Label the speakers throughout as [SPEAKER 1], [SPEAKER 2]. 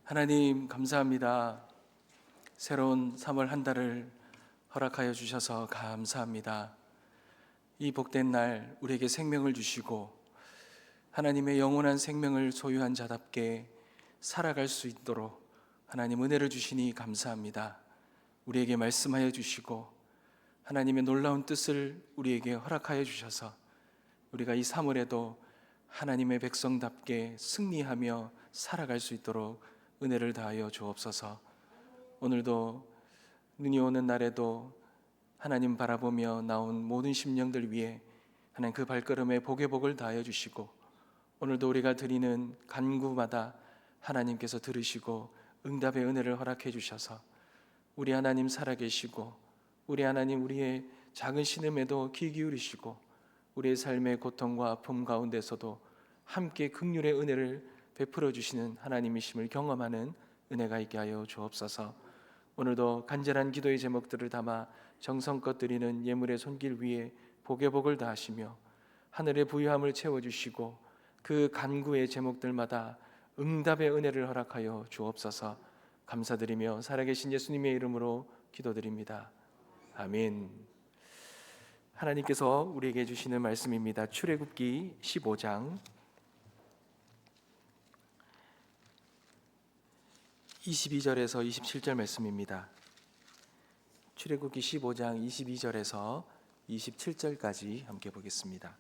[SPEAKER 1] 하나님 감사합니다. 새로운 3월 한 달을 허락하여 주셔서 감사합니다. 이 복된 날 우리에게 생명을 주시고 하나님의 영원한 생명을 소유한 자답게 살아갈 수 있도록 하나님 은혜를 주시니 감사합니다. 우리에게 말씀하여 주시고 하나님의 놀라운 뜻을 우리에게 허락하여 주셔서 우리가 이 3월에도 하나님의 백성답게 승리하며 살아갈 수 있도록 은혜를 다하여 주옵소서. 오늘도 눈이 오는 날에도 하나님 바라보며 나온 모든 심령들 위해 하나님 그 발걸음에 복의 복을 다하여 주시고, 오늘도 우리가 드리는 간구마다 하나님께서 들으시고 응답의 은혜를 허락해 주셔서 우리 하나님 살아계시고, 우리 하나님 우리의 작은 신음에도 귀 기울이시고 우리의 삶의 고통과 아픔 가운데서도 함께 긍휼의 은혜를 베풀어 주시는 하나님이심을 경험하는 은혜가 있게 하여 주옵소서. 오늘도 간절한 기도의 제목들을 담아 정성껏 드리는 예물의 손길 위에 복의 복을 다하시며 하늘의 부유함을 채워주시고 그 간구의 제목들마다 응답의 은혜를 허락하여 주옵소서. 감사드리며 살아계신 예수님의 이름으로 기도드립니다. 아멘. 하나님께서 우리에게 주시는 말씀입니다. 출애굽기 15장 22절에서 27절 말씀입니다. 출애굽기 15장 22절에서 27절까지 함께 보겠습니다.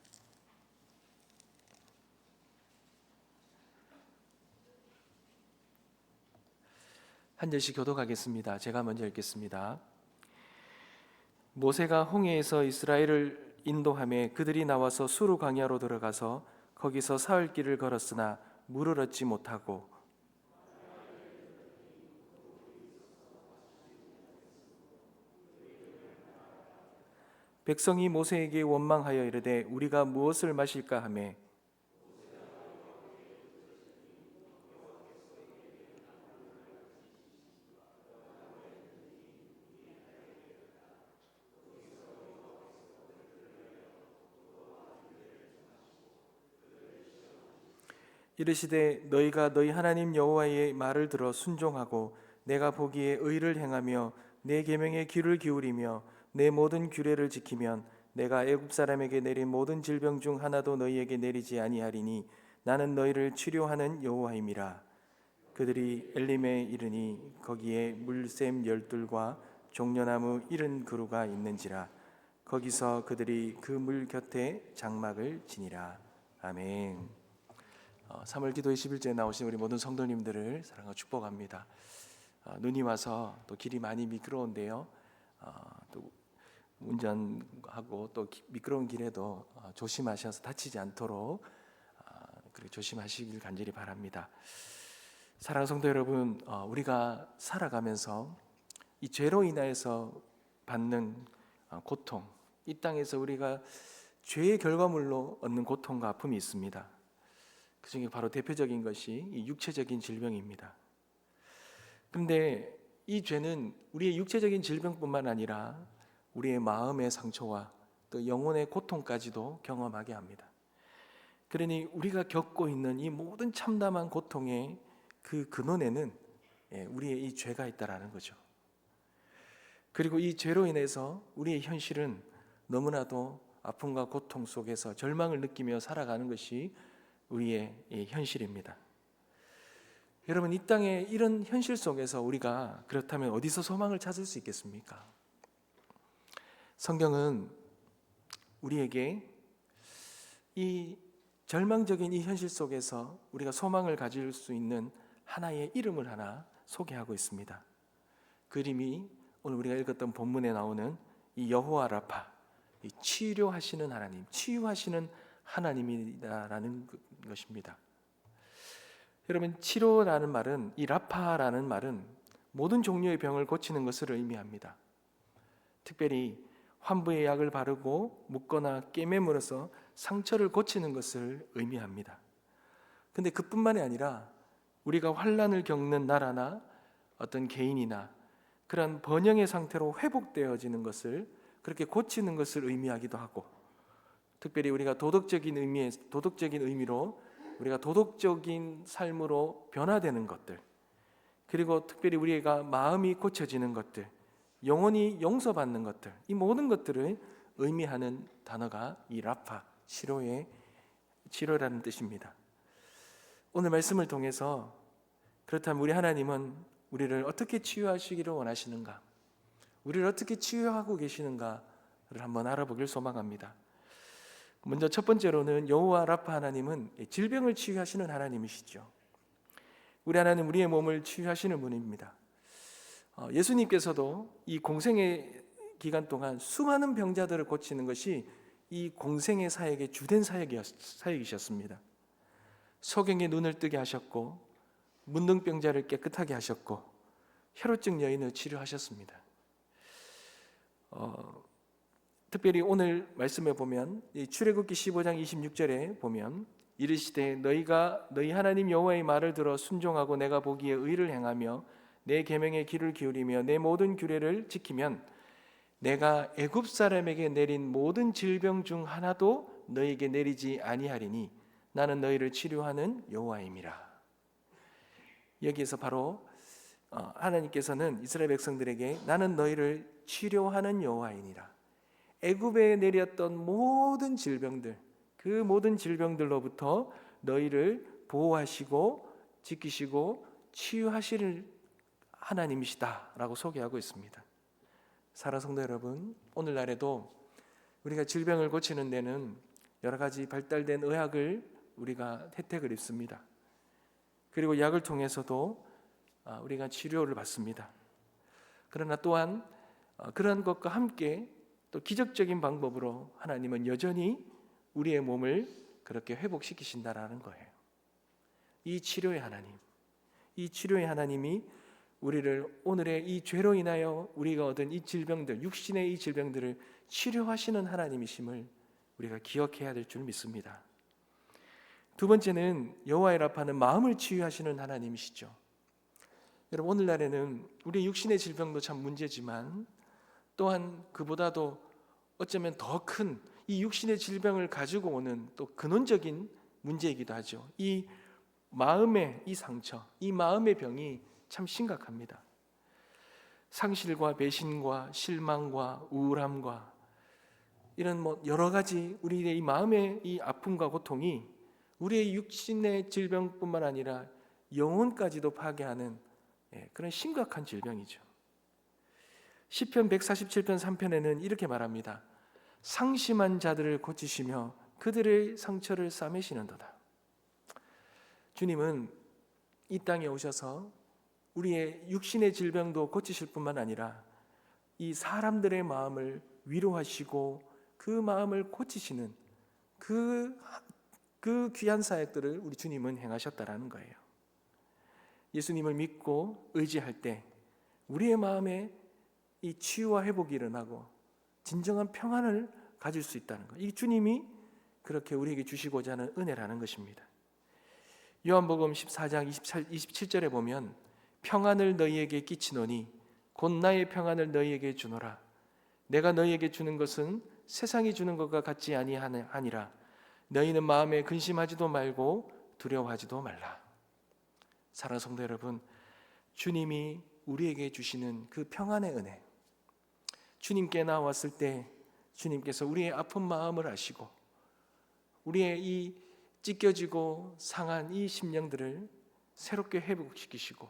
[SPEAKER 1] 한 절씩 교독하겠습니다. 제가 먼저 읽겠습니다. 모세가 홍해에서 이스라엘을 인도하며 그들이 나와서 수르 광야로 들어가서 거기서 사흘 길을 걸었으나 물을 얻지 못하고 백성이 모세에게 원망하여 이르되 우리가 무엇을 마실까 하며 이르시되 너희가 너희 하나님 여호와의 말을 들어 순종하고 내가 보기에 의를 행하며 내 계명에 귀를 기울이며 내 모든 규례를 지키면 내가 애굽 사람에게 내린 모든 질병 중 하나도 너희에게 내리지 아니하리니 나는 너희를 치료하는 여호와임이라. 그들이 엘림에 이르니 거기에 물샘 열둘과 종려나무 70그루가 있는지라. 거기서 그들이 그 물 곁에 장막을 지니라. 아멘. 3월 기도의 11주에 나오신 우리 모든 성도님들을 사랑하고 축복합니다. 눈이 와서 또 길이 많이 미끄러운데요. 또 운전하고 또 미끄러운 길에도 조심하셔서 다치지 않도록 그렇게 조심하시길 간절히 바랍니다. 사랑하는 성도 여러분, 우리가 살아가면서 이 죄로 인하여서 받는 고통, 이 땅에서 우리가 죄의 결과물로 얻는 고통과 아픔이 있습니다. 그 중에 바로 대표적인 것이 이 육체적인 질병입니다. 그런데 이 죄는 우리의 육체적인 질병뿐만 아니라 우리의 마음의 상처와 또 영혼의 고통까지도 경험하게 합니다. 그러니 우리가 겪고 있는 이 모든 참담한 고통의 그 근원에는 우리의 이 죄가 있다라는 거죠. 그리고 이 죄로 인해서 우리의 현실은 너무나도 아픔과 고통 속에서 절망을 느끼며 살아가는 것이 우리의 현실입니다. 여러분, 이 땅의 이런 현실 속에서 우리가 그렇다면 어디서 소망을 찾을 수 있겠습니까? 성경은 우리에게 이 절망적인 이 현실 속에서 우리가 소망을 가질 수 있는 하나의 이름을 하나 소개하고 있습니다. 그 이름이 오늘 우리가 읽었던 본문에 나오는 이 여호와 라파, 이 치료하시는 하나님, 치유하시는 하나님이라는 것입니다. 여러분, 치료라는 말은, 이 라파라는 말은 모든 종류의 병을 고치는 것을 의미합니다. 특별히 환부의 약을 바르고 묶거나 깨매물어서 상처를 고치는 것을 의미합니다. 근데 그뿐만이 아니라 우리가 환난을 겪는 나라나 어떤 개인이나 그런 번영의 상태로 회복되어지는 것을, 그렇게 고치는 것을 의미하기도 하고, 특별히 우리가 도덕적인 의미로 우리가 도덕적인 삶으로 변화되는 것들, 그리고 특별히 우리가 마음이 고쳐지는 것들, 영혼이 용서받는 것들, 이 모든 것들을 의미하는 단어가 이 라파, 치료라는 뜻입니다. 오늘 말씀을 통해서 그렇다면 우리 하나님은 우리를 어떻게 치유하시기를 원하시는가, 우리를 어떻게 치유하고 계시는가를 한번 알아보길 소망합니다. 먼저 첫 번째로는 여호와 라파 하나님은 질병을 치유하시는 하나님이시죠. 우리 하나님, 우리의 몸을 치유하시는 분입니다. 예수님께서도 이 공생의 기간 동안 수많은 병자들을 고치는 것이 이 공생의 사역의 주된 사역이셨습니다. 소경의 눈을 뜨게 하셨고, 문둥병자를 깨끗하게 하셨고, 혈우증 여인을 치료하셨습니다. 특별히 오늘 말씀에 보면 이 출애굽기 15장 26절에 보면 이르시되 너희가 너희 하나님 여호와의 말을 들어 순종하고 내가 보기에 의를 행하며 내 계명에 귀를 기울이며 내 모든 규례를 지키면 내가 애굽 사람에게 내린 모든 질병 중 하나도 너희에게 내리지 아니하리니 나는 너희를 치료하는 여호와임이라. 여기에서 바로 하나님께서는 이스라엘 백성들에게 나는 너희를 치료하는 여호와이니라, 애굽에 내렸던 모든 질병들, 그 모든 질병들로부터 너희를 보호하시고 지키시고 치유하실 하나님이시다라고 소개하고 있습니다. 사랑하는 성도 여러분, 오늘날에도 우리가 질병을 고치는 데는 여러 가지 발달된 의학을 우리가 혜택을 입습니다. 그리고 약을 통해서도 우리가 치료를 받습니다. 그러나 또한 그런 것과 함께 또 기적적인 방법으로 하나님은 여전히 우리의 몸을 그렇게 회복시키신다라는 거예요. 이 치료의 하나님이 우리를 오늘의 이 죄로 인하여 우리가 얻은 이 질병들, 육신의 이 질병들을 치료하시는 하나님이심을 우리가 기억해야 될 줄 믿습니다. 두 번째는 여호와의 라파는 마음을 치유하시는 하나님이시죠. 여러분, 오늘날에는 우리 육신의 질병도 참 문제지만 또한 그보다도 어쩌면 더 큰 이 육신의 질병을 가지고 오는 또 근원적인 문제이기도 하죠. 이 마음의 이 상처, 이 마음의 병이 참 심각합니다. 상실과 배신과 실망과 우울함과 이런 여러 가지 우리의 이 마음의 이 아픔과 고통이 우리의 육신의 질병뿐만 아니라 영혼까지도 파괴하는 그런 심각한 질병이죠. 시편 147편 3편에는 이렇게 말합니다. 상심한 자들을 고치시며 그들의 상처를 싸매시는도다. 주님은 이 땅에 오셔서 우리의 육신의 질병도 고치실 뿐만 아니라 이 사람들의 마음을 위로하시고 그 마음을 고치시는 그 귀한 사역들을 우리 주님은 행하셨다라는 거예요. 예수님을 믿고 의지할 때 우리의 마음에 이 치유와 회복이 일어나고 진정한 평안을 가질 수 있다는 것, 이 주님이 그렇게 우리에게 주시고자 하는 은혜라는 것입니다. 요한복음 14장 27절에 보면 평안을 너희에게 끼치노니 곧 나의 평안을 너희에게 주노라. 내가 너희에게 주는 것은 세상이 주는 것과 같지 아니하니라. 너희는 마음에 근심하지도 말고 두려워하지도 말라. 사랑하는 성도 여러분, 주님이 우리에게 주시는 그 평안의 은혜, 주님께 나왔을 때 주님께서 우리의 아픈 마음을 아시고 우리의 이 찢겨지고 상한 이 심령들을 새롭게 회복시키시고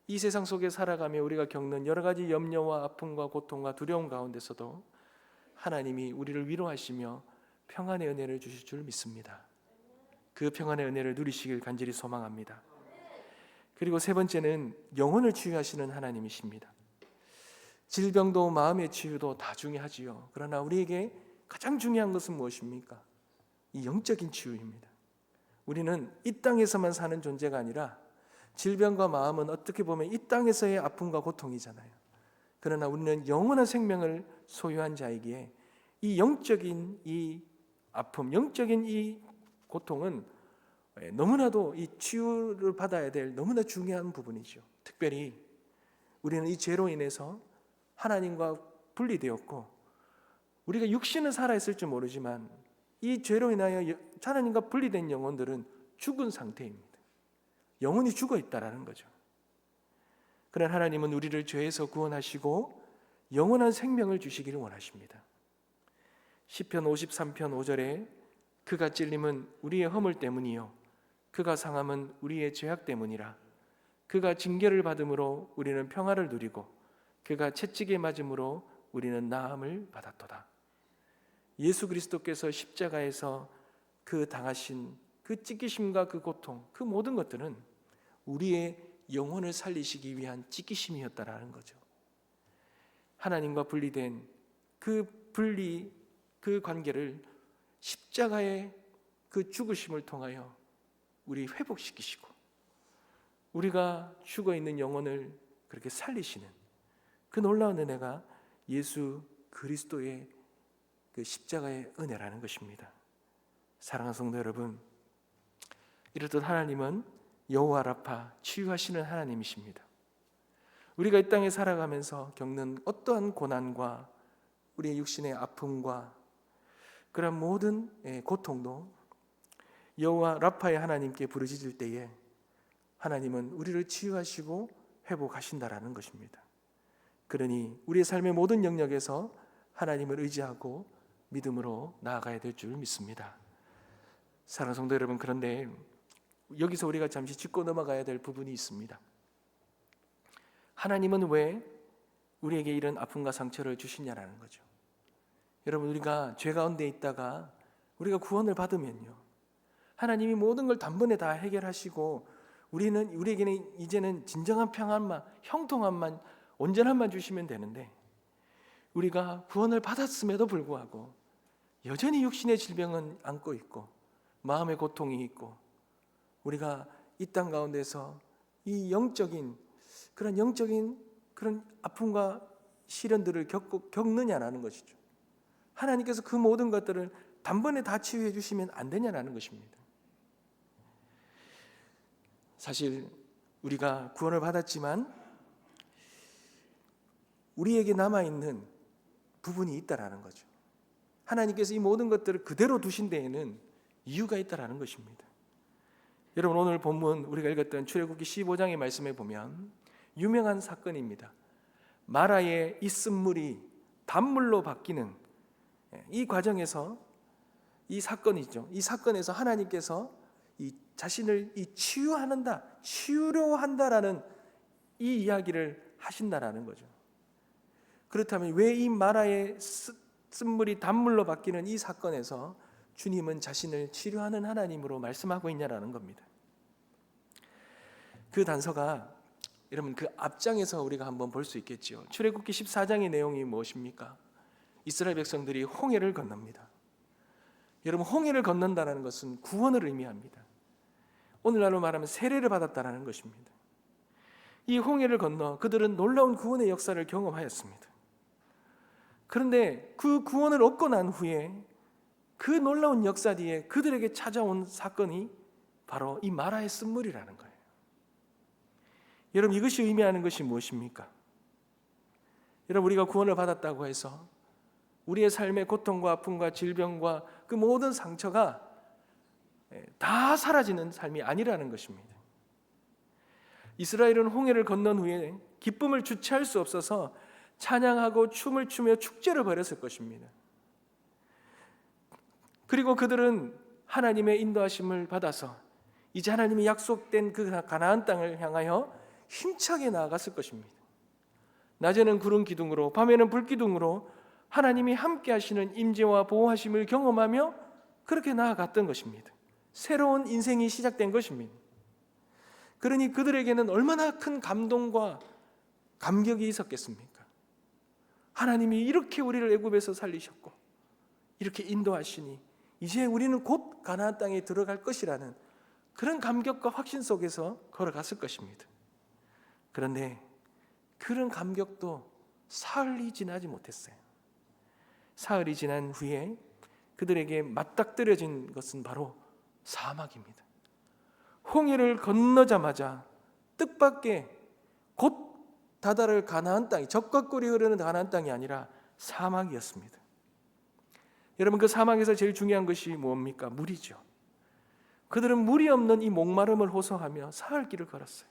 [SPEAKER 1] 이 세상 속에 살아가며 우리가 겪는 여러 가지 염려와 아픔과 고통과 두려움 가운데서도 하나님이 우리를 위로하시며 평안의 은혜를 주실 줄 믿습니다. 그 평안의 은혜를 누리시길 간절히 소망합니다. 그리고 세 번째는 영혼을 치유하시는 하나님이십니다. 질병도 마음의 치유도 다 중요하지요. 그러나 우리에게 가장 중요한 것은 무엇입니까? 이 영적인 치유입니다. 우리는 이 땅에서만 사는 존재가 아니라 질병과 마음은 어떻게 보면 이 땅에서의 아픔과 고통이잖아요. 그러나 우리는 영원한 생명을 소유한 자이기에 이 영적인 이 아픔, 영적인 이 고통은 너무나도 이 치유를 받아야 될 너무나 중요한 부분이죠. 특별히 우리는 이 죄로 인해서 하나님과 분리되었고 우리가 육신은 살아있을지 모르지만 이 죄로 인하여 하나님과 분리된 영혼들은 죽은 상태입니다. 영혼이 죽어 있다라는 거죠. 그러나 하나님은 우리를 죄에서 구원하시고 영원한 생명을 주시기를 원하십니다. 시편 53편 5절에 그가 찔림은 우리의 허물 때문이요 그가 상함은 우리의 죄악 때문이라. 그가 징계를 받음으로 우리는 평화를 누리고 그가 채찍에 맞음으로 우리는 나음을 받았도다. 예수 그리스도께서 십자가에서 그 당하신 그 찢기심과 그 고통, 그 모든 것들은 우리의 영혼을 살리시기 위한 찢기심이었다라는 거죠. 하나님과 분리된 그 관계를 십자가의 그 죽으심을 통하여 우리 회복시키시고 우리가 죽어있는 영혼을 그렇게 살리시는 그 놀라운 은혜가 예수 그리스도의 그 십자가의 은혜라는 것입니다. 사랑하는 성도 여러분, 이렇듯 하나님은 여호와 라파, 치유하시는 하나님이십니다. 우리가 이 땅에 살아가면서 겪는 어떠한 고난과 우리의 육신의 아픔과 그런 모든 고통도 여호와 라파의 하나님께 부르짖을 때에 하나님은 우리를 치유하시고 회복하신다라는 것입니다. 그러니 우리의 삶의 모든 영역에서 하나님을 의지하고 믿음으로 나아가야 될 줄 믿습니다. 사랑하는 성도 여러분, 그런데 여기서 우리가 잠시 짚고 넘어가야 될 부분이 있습니다. 하나님은 왜 우리에게 이런 아픔과 상처를 주시냐라는 거죠. 여러분, 우리가 죄 가운데 있다가 우리가 구원을 받으면요, 하나님이 모든 걸 단번에 다 해결하시고 우리에게는 이제는 진정한 평안만, 형통함만, 온전함만 주시면 되는데, 우리가 구원을 받았음에도 불구하고 여전히 육신의 질병은 안고 있고 마음의 고통이 있고 우리가 이 땅 가운데서 이 영적인 그런 아픔과 시련들을 겪느냐라는 것이죠. 하나님께서 그 모든 것들을 단번에 다 치유해 주시면 안 되냐라는 것입니다. 사실 우리가 구원을 받았지만 우리에게 남아있는 부분이 있다라는 거죠. 하나님께서 이 모든 것들을 그대로 두신 데에는 이유가 있다라는 것입니다. 여러분, 오늘 본문 우리가 읽었던 출애굽기 15장의 말씀에 보면 유명한 사건입니다. 마라의 이 쓴물이 단물로 바뀌는 이 과정에서 이 사건이죠. 이 사건에서 하나님께서 이 자신을 치유려 한다라는 이 이야기를 하신다라는 거죠. 그렇다면 왜 이 마라의 쓴물이 단물로 바뀌는 이 사건에서 주님은 자신을 치료하는 하나님으로 말씀하고 있냐라는 겁니다. 그 단서가 여러분 그 앞장에서 우리가 한번 볼 수 있겠죠. 출애굽기 14장의 내용이 무엇입니까? 이스라엘 백성들이 홍해를 건넙니다. 여러분, 홍해를 건넌다는 것은 구원을 의미합니다. 오늘날로 말하면 세례를 받았다는 것입니다. 이 홍해를 건너 그들은 놀라운 구원의 역사를 경험하였습니다. 그런데 그 구원을 얻고 난 후에 그 놀라운 역사 뒤에 그들에게 찾아온 사건이 바로 이 마라의 쓴물이라는 거예요. 여러분, 이것이 의미하는 것이 무엇입니까? 여러분, 우리가 구원을 받았다고 해서 우리의 삶의 고통과 아픔과 질병과 그 모든 상처가 다 사라지는 삶이 아니라는 것입니다. 이스라엘은 홍해를 건넌 후에 기쁨을 주체할 수 없어서 찬양하고 춤을 추며 축제를 벌였을 것입니다. 그리고 그들은 하나님의 인도하심을 받아서 이제 하나님이 약속된 그 가나안 땅을 향하여 힘차게 나아갔을 것입니다. 낮에는 구름 기둥으로, 밤에는 불 기둥으로 하나님이 함께 하시는 임재와 보호하심을 경험하며 그렇게 나아갔던 것입니다. 새로운 인생이 시작된 것입니다. 그러니 그들에게는 얼마나 큰 감동과 감격이 있었겠습니까? 하나님이 이렇게 우리를 애굽에서 살리셨고 이렇게 인도하시니 이제 우리는 곧 가나안 땅에 들어갈 것이라는 그런 감격과 확신 속에서 걸어갔을 것입니다. 그런데 그런 감격도 사흘이 지나지 못했어요. 사흘이 지난 후에 그들에게 맞닥뜨려진 것은 바로 사막입니다. 홍해를 건너자마자 뜻밖의 곧 다다를 가나안 땅이, 적과 꿀이 흐르는 가나안 땅이 아니라 사막이었습니다. 여러분, 그 사막에서 제일 중요한 것이 뭡니까? 물이죠. 그들은 물이 없는 이 목마름을 호소하며 사흘 길을 걸었어요.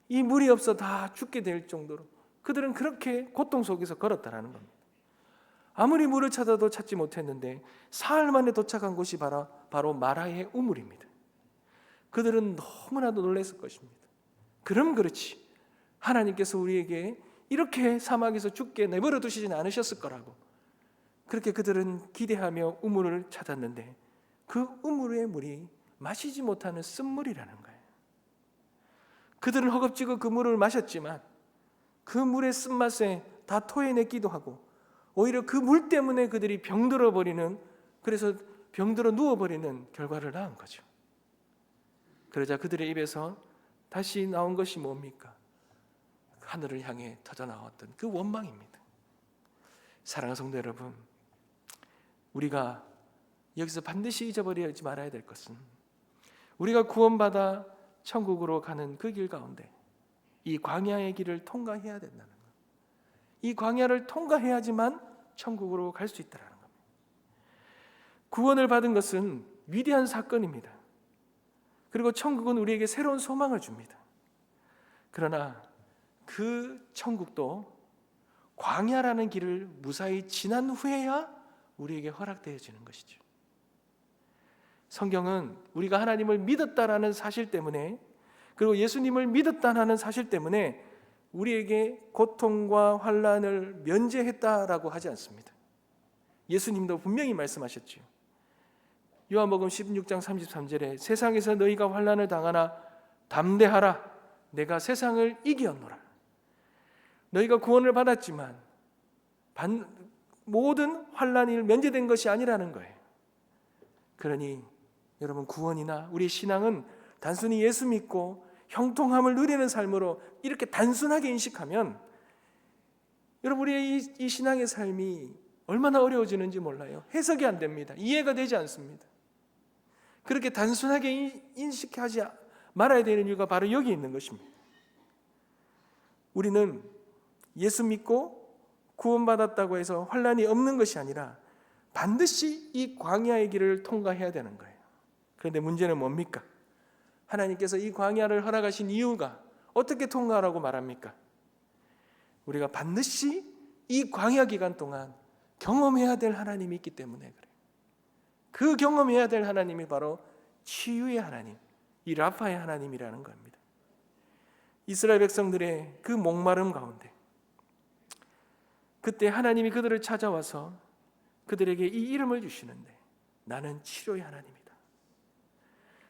[SPEAKER 2] 이 물이 없어 다 죽게 될 정도로 그들은 그렇게 고통 속에서 걸었다라는 겁니다. 아무리 물을 찾아도 찾지 못했는데 사흘 만에 도착한 곳이 바로 마라의 우물입니다. 그들은 너무나도 놀랐을 것입니다. 그럼 그렇지, 하나님께서 우리에게 이렇게 사막에서 죽게 내버려 두시지는 않으셨을 거라고 그렇게 그들은 기대하며 우물을 찾았는데 그 우물의 물이 마시지 못하는 쓴물이라는 거예요. 그들은 허겁지겁 그 물을 마셨지만 그 물의 쓴맛에 다 토해냈기도 하고 오히려 그 물 때문에 그들이 병들어 버리는, 그래서 병들어 누워버리는 결과를 낳은 거죠. 그러자 그들의 입에서 다시 나온 것이 뭡니까? 하늘을 향해 터져나왔던 그 원망입니다. 사랑하는 성도 여러분, 우리가 여기서 반드시 잊어버리지 말아야 될 것은 우리가 구원받아 천국으로 가는 그 길 가운데 이 광야의 길을 통과해야 된다는 것. 이 광야를 통과해야지만 천국으로 갈 수 있다는 겁니다. 구원을 받은 것은 위대한 사건입니다. 그리고 천국은 우리에게 새로운 소망을 줍니다. 그러나 그 천국도 광야라는 길을 무사히 지난 후에야 우리에게 허락되어지는 것이죠. 성경은 우리가 하나님을 믿었다라는 사실 때문에, 그리고 예수님을 믿었다는 사실 때문에 우리에게 고통과 환난을 면제했다라고 하지 않습니다. 예수님도 분명히 말씀하셨죠. 요한복음 16장 33절에 세상에서 너희가 환난을 당하나 담대하라, 내가 세상을 이기었노라. 너희가 구원을 받았지만 모든 환난이 면제된 것이 아니라는 거예요. 그러니 여러분, 구원이나 우리의 신앙은 단순히 예수 믿고 형통함을 누리는 삶으로 이렇게 단순하게 인식하면 여러분, 우리의 이 신앙의 삶이 얼마나 어려워지는지 몰라요. 해석이 안 됩니다. 이해가 되지 않습니다. 그렇게 단순하게 인식하지 말아야 되는 이유가 바로 여기 있는 것입니다. 우리는 예수 믿고 구원받았다고 해서 환난이 없는 것이 아니라 반드시 이 광야의 길을 통과해야 되는 거예요. 그런데 문제는 뭡니까? 하나님께서 이 광야를 허락하신 이유가 어떻게 통과하라고 말합니까? 우리가 반드시 이 광야 기간 동안 경험해야 될 하나님이 있기 때문에 그래요. 그 경험해야 될 하나님이 바로 치유의 하나님, 이 라파의 하나님이라는 겁니다. 이스라엘 백성들의 그 목마름 가운데 그때 하나님이 그들을 찾아와서 그들에게 이 이름을 주시는데, 나는 치료의 하나님이다.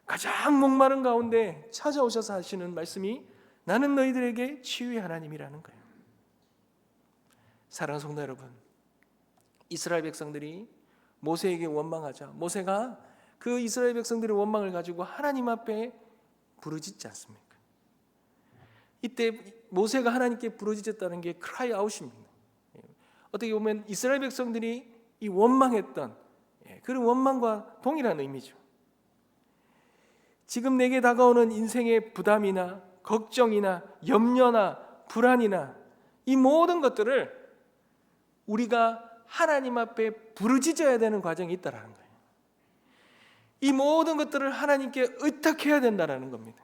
[SPEAKER 2] 가장 목마른 가운데 찾아오셔서 하시는 말씀이 나는 너희들에게 치유의 하나님이라는 거예요. 사랑하는 성도 여러분, 이스라엘 백성들이 모세에게 원망하자 모세가 그 이스라엘 백성들의 원망을 가지고 하나님 앞에 부르짖지 않습니까? 이때 모세가 하나님께 부르짖었다는 게 크라이 아웃입니다. 어떻게 보면 이스라엘 백성들이 이 원망했던 그런 원망과 동일한 의미죠. 지금 내게 다가오는 인생의 부담이나 걱정이나 염려나 불안이나 이 모든 것들을 우리가 하나님 앞에 부르짖어야 되는 과정이 있다라는 거예요. 이 모든 것들을 하나님께 의탁해야 된다라는 겁니다.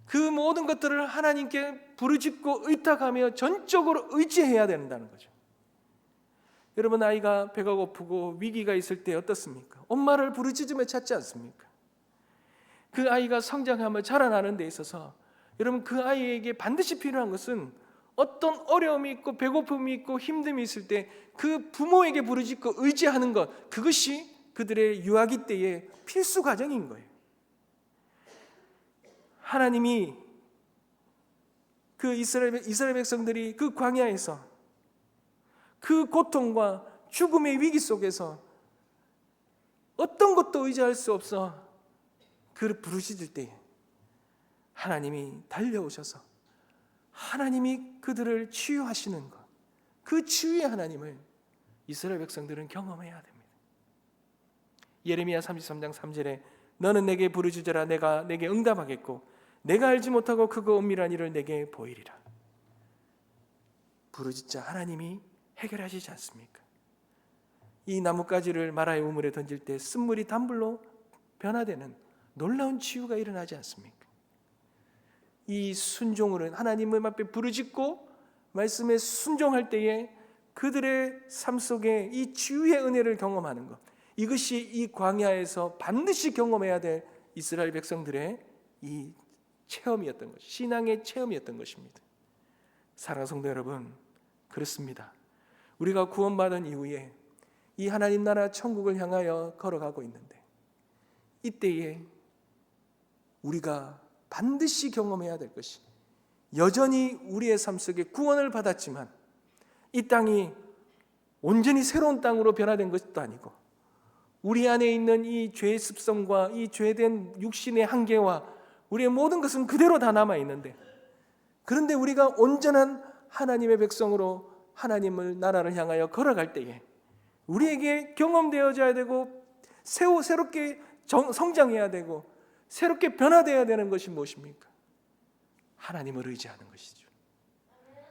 [SPEAKER 2] 그 모든 것들을 하나님께 부르짖고 의탁하며 전적으로 의지해야 된다는 거죠. 여러분, 아이가 배가 고프고 위기가 있을 때 어떻습니까? 엄마를 부르짖으며 찾지 않습니까? 그 아이가 성장하며 자라나는 데 있어서 여러분, 그 아이에게 반드시 필요한 것은 어떤 어려움이 있고 배고픔이 있고 힘듦이 있을 때 그 부모에게 부르짖고 의지하는 것, 그것이 그들의 유아기 때의 필수 과정인 거예요. 하나님이 그 이스라엘 백성들이 그 광야에서 그 고통과 죽음의 위기 속에서 어떤 것도 의지할 수 없어 그를 부르짖을 때 하나님이 달려오셔서 하나님이 그들을 치유하시는 것, 그 치유의 하나님을 이스라엘 백성들은 경험해야 됩니다. 예레미야 33장 3절에 너는 내게 부르짖으라, 내가 내게 응답하겠고 내가 알지 못하고 크고 은밀한 일을 내게 보이리라. 부르짖자 하나님이 해결하시지 않습니까? 이 나뭇가지를 마라의 우물에 던질 때 쓴물이 단물로 변화되는 놀라운 치유가 일어나지 않습니까? 이 순종을 하나님의 앞에 부르짖고 말씀에 순종할 때에 그들의 삶 속에 이 치유의 은혜를 경험하는 것, 이것이 이 광야에서 반드시 경험해야 될 이스라엘 백성들의 이 체험이었던 것, 신앙의 체험이었던 것입니다. 사랑하는 성도 여러분, 그렇습니다. 우리가 구원받은 이후에 이 하나님 나라 천국을 향하여 걸어가고 있는데, 이때에 우리가 반드시 경험해야 될 것이, 여전히 우리의 삶 속에 구원을 받았지만 이 땅이 온전히 새로운 땅으로 변화된 것도 아니고, 우리 안에 있는 이 죄의 습성과 이 죄된 육신의 한계와 우리의 모든 것은 그대로 다 남아 있는데, 그런데 우리가 온전한 하나님의 백성으로 하나님의 나라를 향하여 걸어갈 때에 우리에게 경험되어져야 되고 새롭게 성장해야 되고 새롭게 변화되어야 되는 것이 무엇입니까? 하나님을 의지하는 것이죠.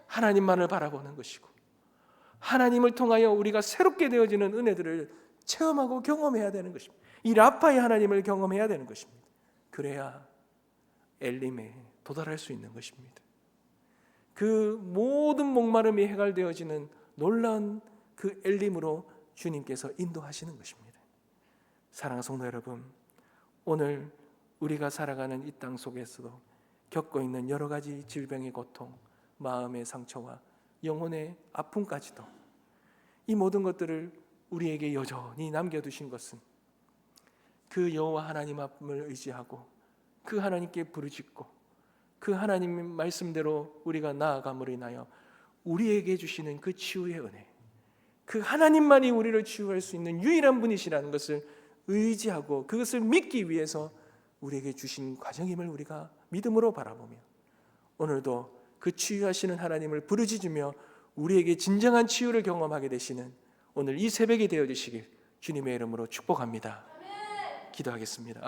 [SPEAKER 2] 하나님만을 바라보는 것이고, 하나님을 통하여 우리가 새롭게 되어지는 은혜들을 체험하고 경험해야 되는 것입니다. 이 라파의 하나님을 경험해야 되는 것입니다. 그래야 엘림에 도달할 수 있는 것입니다. 그 모든 목마름이 해결되어지는 놀라운 그 엘림으로 주님께서 인도하시는 것입니다. 사랑하는 성도 여러분, 오늘 우리가 살아가는 이 땅 속에서도 겪고 있는 여러 가지 질병의 고통, 마음의 상처와 영혼의 아픔까지도, 이 모든 것들을 우리에게 여전히 남겨두신 것은 그 여호와 하나님 앞을 의지하고 그 하나님께 부르짖고 그 하나님 말씀대로 우리가 나아감으로 인하여 우리에게 주시는 그 치유의 은혜, 그 하나님만이 우리를 치유할 수 있는 유일한 분이시라는 것을 의지하고 그것을 믿기 위해서 우리에게 주신 과정임을 우리가 믿음으로 바라보며, 오늘도 그 치유하시는 하나님을 부르짖으며 우리에게 진정한 치유를 경험하게 되시는 오늘 이 새벽이 되어주시길 주님의 이름으로 축복합니다. 기도하겠습니다.